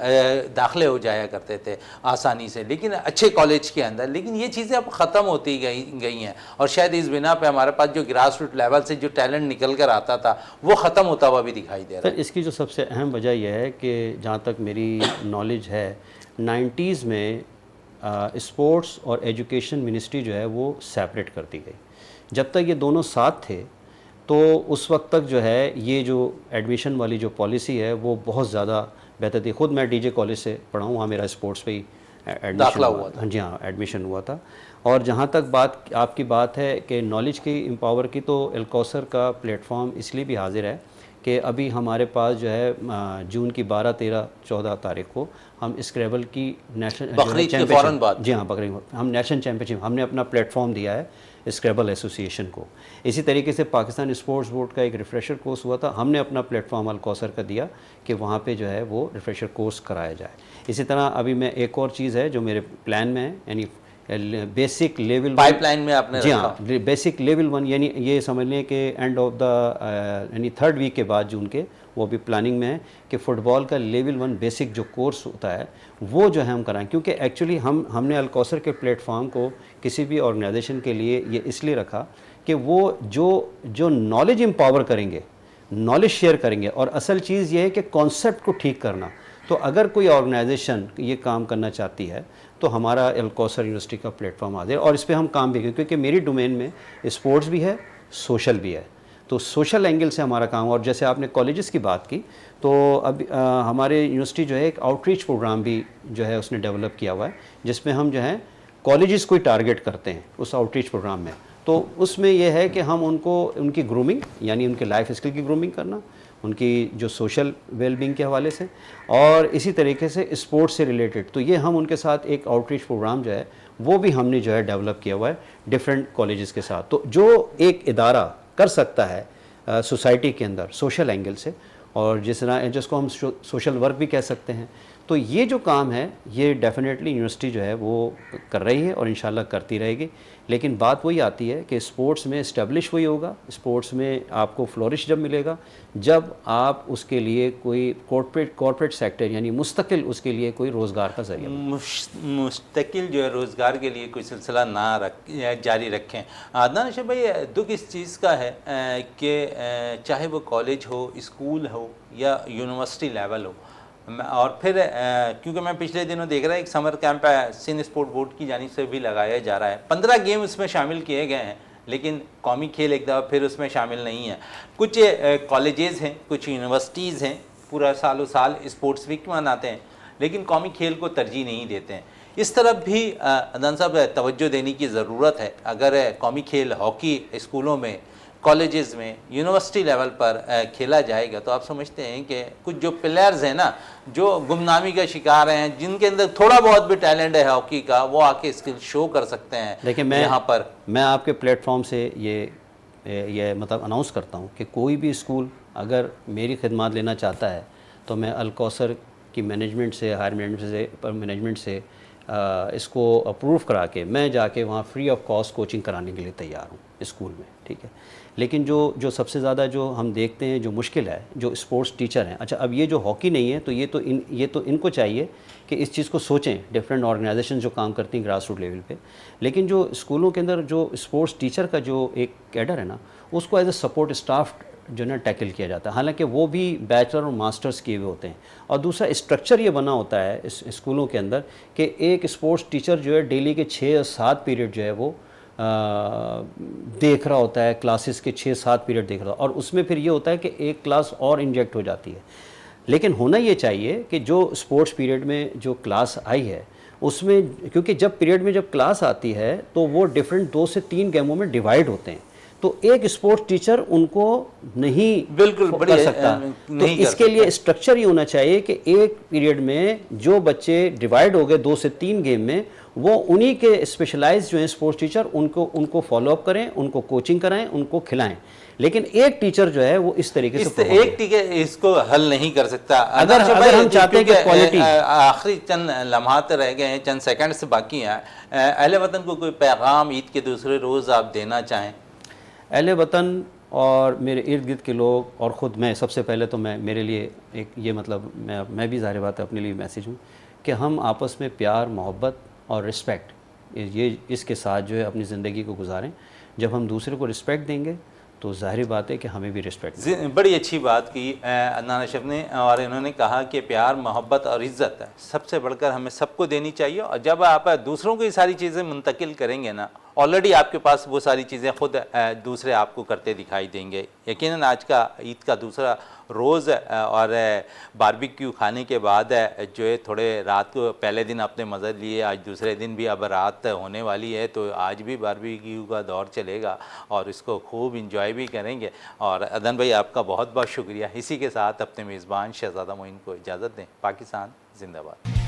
داخلے ہو جایا کرتے تھے آسانی سے, لیکن اچھے کالج کے اندر. لیکن یہ چیزیں اب ختم ہوتی گئی ہیں, اور شاید اس بنا پہ ہمارے پاس جو گراس روٹ لیول سے جو ٹیلنٹ نکل کر آتا تھا وہ ختم ہوتا ہوا بھی دکھائی دے رہا ہے. اس کی جو سب سے اہم وجہ یہ ہے کہ جہاں تک میری نالج ہے 90s میں اسپورٹس اور ایجوکیشن منسٹری جو ہے وہ سیپریٹ کر دی گئی. جب تک یہ دونوں ساتھ تھے تو اس وقت تک جو ہے یہ جو ایڈمیشن والی جو پالیسی ہے وہ بہت زیادہ بہتر تھی. خود میں ڈی جے کالج سے پڑھا ہوں, وہاں میرا اسپورٹس پہ ہی داخلہ ہوا تھا. جی ہاں ایڈمیشن ہوا تھا. اور جہاں تک بات آپ کی بات ہے کہ نالج کی امپاور کی, تو الکوثر کا پلیٹ فارم اس لیے بھی حاضر ہے کہ ابھی ہمارے پاس جو ہے جون کی 12 13 14 تاریخ کو ہم اسکریبل کی نیشنل بقرعید کے فوراً بعد, جی ہاں بقرعید, ہم نیشنل چیمپئن ہم نے اپنا پلیٹ فارم دیا ہے اسکریبل ایسوسیشن کو. اسی طریقے سے پاکستان اسپورٹس بورڈ کا ایک ریفریشر کورس ہوا تھا, ہم نے اپنا پلیٹ فارم الکوثر کا دیا کہ وہاں پہ جو ہے وہ ریفریشر کورس کرایا جائے. اسی طرح ابھی میں ایک اور چیز ہے جو میرے پلان میں ہے, یعنی بیسک لیول پائپ لائن میں آپ نے جی ہاں بیسک لیول 1, یعنی یہ سمجھ لیں کہ اینڈ آف دا یعنی 3rd ویک کے بعد جون کے, وہ بھی پلاننگ میں ہے کہ فٹ بال کا لیول 1 بیسک جو کورس ہوتا ہے وہ جو ہے ہم کرائیں. کیونکہ ایکچولی ہم نے الکوثر کے پلیٹ فارم کو کسی بھی آرگنائزیشن کے لیے یہ اس لیے رکھا کہ وہ جو نالج امپاور کریں گے, نالج شیئر کریں گے, اور اصل چیز یہ ہے کہ کانسیپٹ کو ٹھیک کرنا. تو اگر کوئی آرگنائزیشن یہ کام کرنا چاہتی ہے تو ہمارا الکوثر یونیورسٹی کا پلیٹ فارم حاضر ہے, اور اس پہ ہم کام بھی کریں کیونکہ میری ڈومین میں اسپورٹس بھی ہے, سوشل بھی ہے. تو سوشل اینگل سے ہمارا کام. اور جیسے آپ نے کالجز کی بات کی تو اب ہمارے یونیورسٹی جو ہے ایک آؤٹ ریچ پروگرام بھی جو ہے اس نے ڈیولپ کیا ہوا ہے, جس میں ہم جو ہے کالجز کو ٹارگیٹ کرتے ہیں اس آؤٹ ریچ پروگرام میں. تو اس میں یہ ہے کہ ہم ان کی گرومنگ, یعنی ان کے لائف اسکل کی گرومنگ کرنا, ان کی جو سوشل ویل بینگ کے حوالے سے, اور اسی طریقے سے اسپورٹس سے ریلیٹڈ. تو یہ ہم ان کے ساتھ ایک آؤٹ ریچ پروگرام جو ہے وہ بھی ہم نے جو ہے ڈیولپ کیا ہوا ہے ڈفرینٹ کالجز کے ساتھ. تو جو ایک ادارہ کر سکتا ہے سوسائٹی کے اندر سوشل اینگل سے, اور جس کو ہم سوشل ورک بھی کہہ سکتے ہیں, تو یہ جو کام ہے یہ ڈیفینیٹلی یونیورسٹی جو ہے وہ کر رہی ہے اور انشاءاللہ کرتی رہے گی. لیکن بات وہی آتی ہے کہ اسپورٹس میں اسٹیبلش وہی ہوگا, اسپورٹس میں آپ کو فلورش جب ملے گا جب آپ اس کے لیے کوئی کارپوریٹ سیکٹر یعنی مستقل اس کے لیے کوئی روزگار کا ذریعہ مستقل جو ہے روزگار کے لیے کوئی سلسلہ جاری رکھیں. عدنان اشرف بھائی, دکھ اس چیز کا ہے کہ چاہے وہ کالج ہو, اسکول ہو یا یونیورسٹی لیول ہو, اور پھر کیونکہ میں پچھلے دنوں دیکھ رہا ہوں ایک summer camp Sindh sport board کی جانب سے بھی لگایا جا رہا ہے. 15 گیم اس میں شامل کیے گئے ہیں, لیکن قومی کھیل ایک دفعہ پھر اس میں شامل نہیں ہے. کچھ کالجز ہیں, کچھ یونیورسٹیز ہیں, پورا سال و سال اسپورٹس ویک مناتے ہیں, لیکن قومی کھیل کو ترجیح نہیں دیتے ہیں. اس طرف بھی عدنان صاحب توجہ دینے کی ضرورت ہے. اگر قومی کھیل ہاکی اسکولوں میں، کالجز میں، یونیورسٹی لیول پر کھیلا جائے گا تو آپ سمجھتے ہیں کہ کچھ جو پلیئرز ہیں نا جو گمنامی کا شکار ہیں، جن کے اندر تھوڑا بہت بھی ٹیلنٹ ہے ہاکی کا، وہ آ کے اسکل شو کر سکتے ہیں. دیکھیں یہاں پر میں آپ کے پلیٹ فارم سے یہ مطلب اناؤنس کرتا ہوں کہ کوئی بھی اسکول اگر میری خدمات لینا چاہتا ہے تو میں الکوثر کی مینجمنٹ سے، ہائر مینجمنٹ سے اس کو اپروو کرا کے میں جا کے وہاں فری آف کاسٹ کوچنگ کرانے کے لیے تیار ہوں اسکول میں، ٹھیک ہے. لیکن جو سب سے زیادہ جو ہم دیکھتے ہیں جو مشکل ہے، جو اسپورٹس ٹیچر ہیں، اچھا اب یہ جو ہاکی نہیں ہے تو یہ تو ان کو چاہیے کہ اس چیز کو سوچیں، ڈفرینٹ آرگنائزیشن جو کام کرتی ہیں گراس روٹ لیول پہ. لیکن جو اسکولوں کے اندر جو اسپورٹس ٹیچر کا جو ایک کیڈر ہے نا، اس کو ایز اے سپورٹ اسٹاف جو ہے نا ٹیکل کیا جاتا ہے، حالانکہ وہ بھی بیچلر اور ماسٹرز کیے ہوئے ہوتے ہیں. اور دوسرا اسٹرکچر یہ بنا ہوتا ہے اس اسکولوں کے اندر کہ ایک اسپورٹس ٹیچر جو ہے ڈیلی کے 6 یا 7 پیریڈ جو ہے وہ دیکھ رہا ہوتا ہے، کلاسز کے 6-7 پیریڈ دیکھ رہا ہوتا ہے، اور اس میں پھر یہ ہوتا ہے کہ ایک کلاس اور انجیکٹ ہو جاتی ہے. لیکن ہونا یہ چاہیے کہ جو اسپورٹس پیریڈ میں جو کلاس آئی ہے اس میں، کیونکہ جب پیریڈ میں جب کلاس آتی ہے تو وہ ڈفرینٹ 2 سے 3 گیموں میں ڈیوائیڈ ہوتے ہیں، تو ایک اسپورٹس ٹیچر ان کو نہیں بالکل کر سکتا. تو اس کے لیے اسٹرکچر یہ ہونا چاہیے کہ ایک پیریڈ میں جو بچے ڈیوائیڈ ہو گئے 2 سے 3 گیم میں، وہ انہی کے اسپیشلائز جو ہیں اسپورٹس ٹیچر ان کو فالو اپ کریں، ان کو کوچنگ کرائیں، ان کو کھلائیں. لیکن ایک ٹیچر جو ہے وہ اس طریقے سے ایک ٹیچر اس کو حل نہیں کر سکتا. اگر ہم چاہتے ہیں کہ کوالٹی، آخری چند لمحات رہ گئے ہیں، چند سیکنڈ سے باقی ہیں، اہل وطن کو کوئی پیغام عید کے دوسرے روز آپ دینا چاہیں؟ اہل وطن اور میرے ارد گرد کے لوگ اور خود میں، سب سے پہلے تو میرے لیے ایک یہ مطلب میں بھی ظاہر بات ہے اپنے لیے میسیج ہوں کہ ہم آپس میں پیار، محبت اور رسپیکٹ یہ اس کے ساتھ جو ہے اپنی زندگی کو گزاریں. جب ہم دوسرے کو رسپیکٹ دیں گے تو ظاہری بات ہے کہ ہمیں بھی رسپیکٹ. بڑی اچھی بات کی عدنان اشرف نے، اور انہوں نے کہا کہ پیار، محبت اور عزت سب سے بڑھ کر ہمیں سب کو دینی چاہیے. اور جب آپ دوسروں کو یہ ساری چیزیں منتقل کریں گے نا، آلریڈی آپ کے پاس وہ ساری چیزیں خود دوسرے آپ کو کرتے دکھائی دیں گے. یقیناً آج کا عید کا دوسرا روز اور باربیکیو کھانے کے بعد جو ہے تھوڑے رات کو پہلے دن اپنے مزے لیے، آج دوسرے دن بھی اب رات ہونے والی ہے تو آج بھی باربیکیو کا دور چلے گا اور اس کو خوب انجوائے بھی کریں گے. اور عدنان بھائی آپ کا بہت بہت شکریہ. اسی کے ساتھ اپنے میزبان شہزادہ معین کو اجازت دیں. پاکستان زندہ باد.